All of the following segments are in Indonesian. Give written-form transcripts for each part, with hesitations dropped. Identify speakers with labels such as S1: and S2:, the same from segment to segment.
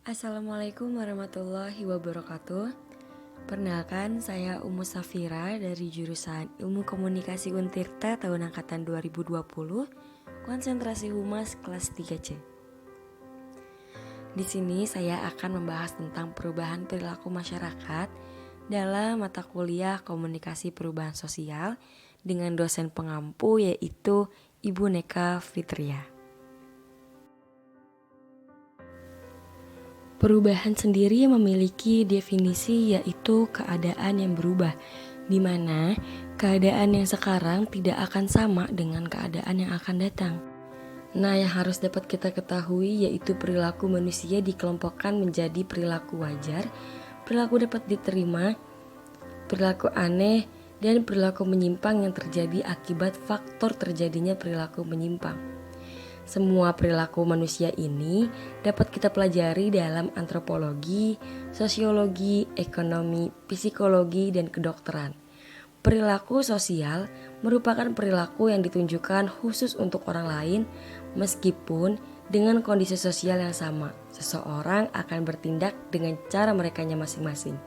S1: Assalamualaikum warahmatullahi wabarakatuh. Perkenalkan, saya Umu Safira dari jurusan Ilmu Komunikasi Untirta tahun angkatan 2020, konsentrasi Humas kelas 3C. Di sini saya akan membahas tentang perubahan perilaku masyarakat dalam mata kuliah Komunikasi Perubahan Sosial dengan dosen pengampu yaitu Ibu Neka Fitria. Perubahan sendiri memiliki definisi yaitu keadaan yang berubah, di mana keadaan yang sekarang tidak akan sama dengan keadaan yang akan datang. Nah, yang harus dapat kita ketahui yaitu perilaku manusia dikelompokkan menjadi perilaku wajar, perilaku dapat diterima, perilaku aneh, dan perilaku menyimpang yang terjadi akibat faktor terjadinya perilaku menyimpang. Semua perilaku manusia ini dapat kita pelajari dalam antropologi, sosiologi, ekonomi, psikologi, dan kedokteran. Perilaku sosial merupakan perilaku yang ditunjukkan khusus untuk orang lain meskipun dengan kondisi sosial yang sama. Seseorang akan bertindak dengan cara merekanya masing-masing.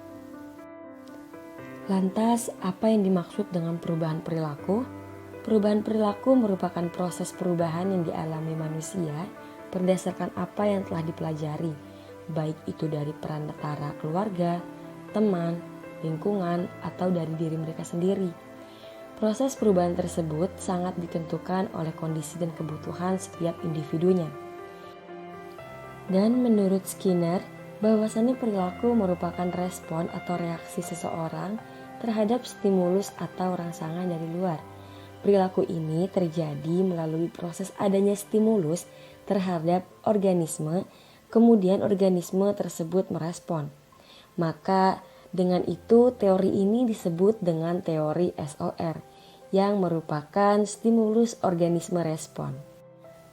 S1: Lantas, apa yang dimaksud dengan perubahan perilaku? Perubahan perilaku merupakan proses perubahan yang dialami manusia berdasarkan apa yang telah dipelajari, baik itu dari peran antara keluarga, teman, lingkungan, atau dari diri mereka sendiri. Proses perubahan tersebut sangat ditentukan oleh kondisi dan kebutuhan setiap individunya. Dan menurut Skinner, bahwasannya perilaku merupakan respon atau reaksi seseorang terhadap stimulus atau rangsangan dari luar. Perilaku ini terjadi melalui proses adanya stimulus terhadap organisme, kemudian organisme tersebut merespon. Maka dengan itu teori ini disebut dengan teori SOR, yang merupakan stimulus organisme respon.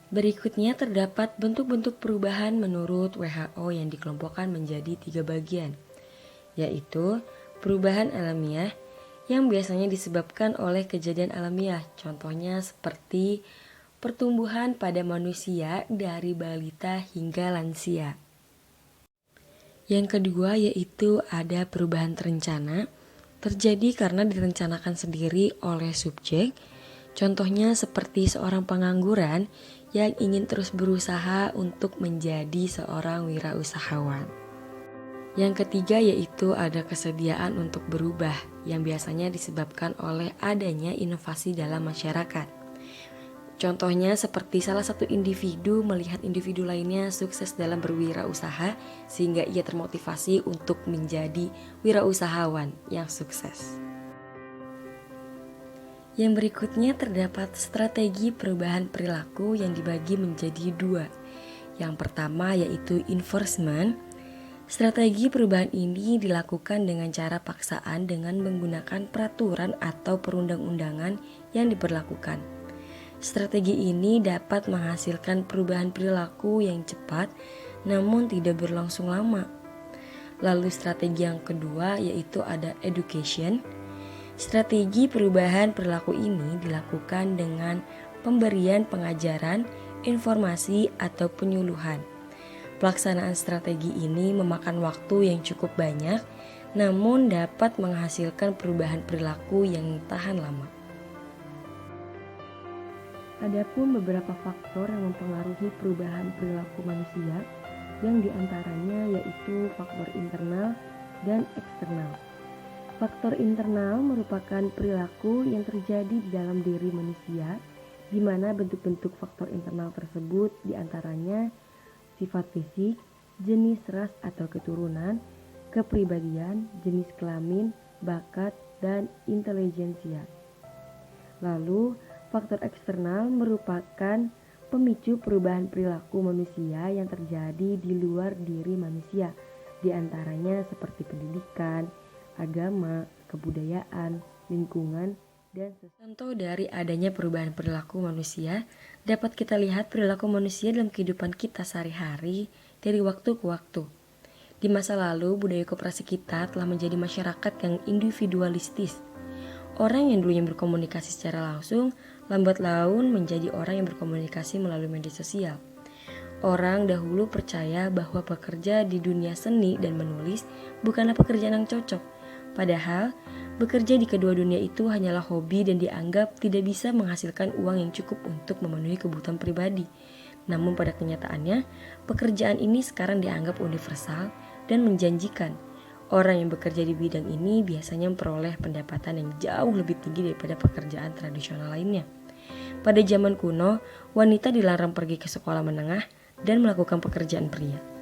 S1: Berikutnya terdapat bentuk-bentuk perubahan menurut WHO yang dikelompokkan menjadi 3 bagian, yaitu perubahan alamiah, yang biasanya disebabkan oleh kejadian alamiah, contohnya seperti pertumbuhan pada manusia dari balita hingga lansia. Yang kedua yaitu ada perubahan terencana, terjadi karena direncanakan sendiri oleh subjek, contohnya seperti seorang pengangguran yang ingin terus berusaha untuk menjadi seorang wirausahawan. Yang ketiga yaitu ada kesediaan untuk berubah yang biasanya disebabkan oleh adanya inovasi dalam masyarakat. Contohnya seperti salah satu individu melihat individu lainnya sukses dalam berwirausaha sehingga ia termotivasi untuk menjadi wirausahawan yang sukses. Yang berikutnya terdapat strategi perubahan perilaku yang dibagi menjadi 2. Yang pertama yaitu enforcement. Strategi perubahan ini dilakukan dengan cara paksaan dengan menggunakan peraturan atau perundang-undangan yang diberlakukan. Strategi ini dapat menghasilkan perubahan perilaku yang cepat namun tidak berlangsung lama. Lalu strategi yang kedua yaitu ada education. Strategi perubahan perilaku ini dilakukan dengan pemberian pengajaran, informasi, atau penyuluhan. Pelaksanaan strategi ini memakan waktu yang cukup banyak, namun dapat menghasilkan perubahan perilaku yang tahan lama. Adapun beberapa faktor yang mempengaruhi perubahan perilaku manusia, yang diantaranya yaitu faktor internal dan eksternal. Faktor internal merupakan perilaku yang terjadi di dalam diri manusia, di mana bentuk-bentuk faktor internal tersebut diantaranya sifat fisik, jenis ras atau keturunan, kepribadian, jenis kelamin, bakat, dan intelijensia. Lalu, faktor eksternal merupakan pemicu perubahan perilaku manusia yang terjadi di luar diri manusia, di antaranya seperti pendidikan, agama, kebudayaan, lingkungan, dan contoh dari adanya perubahan perilaku manusia dapat kita lihat perilaku manusia dalam kehidupan kita sehari-hari dari waktu ke waktu. Di masa lalu, budaya koperasi kita telah menjadi masyarakat yang individualistis. Orang yang dulunya berkomunikasi secara langsung, lambat laun menjadi orang yang berkomunikasi melalui media sosial. Orang dahulu percaya bahwa bekerja di dunia seni dan menulis bukanlah pekerjaan yang cocok. Padahal, bekerja di kedua dunia itu hanyalah hobi dan dianggap tidak bisa menghasilkan uang yang cukup untuk memenuhi kebutuhan pribadi. Namun pada kenyataannya, pekerjaan ini sekarang dianggap universal dan menjanjikan. Orang yang bekerja di bidang ini biasanya memperoleh pendapatan yang jauh lebih tinggi daripada pekerjaan tradisional lainnya. Pada zaman kuno, wanita dilarang pergi ke sekolah menengah dan melakukan pekerjaan pria.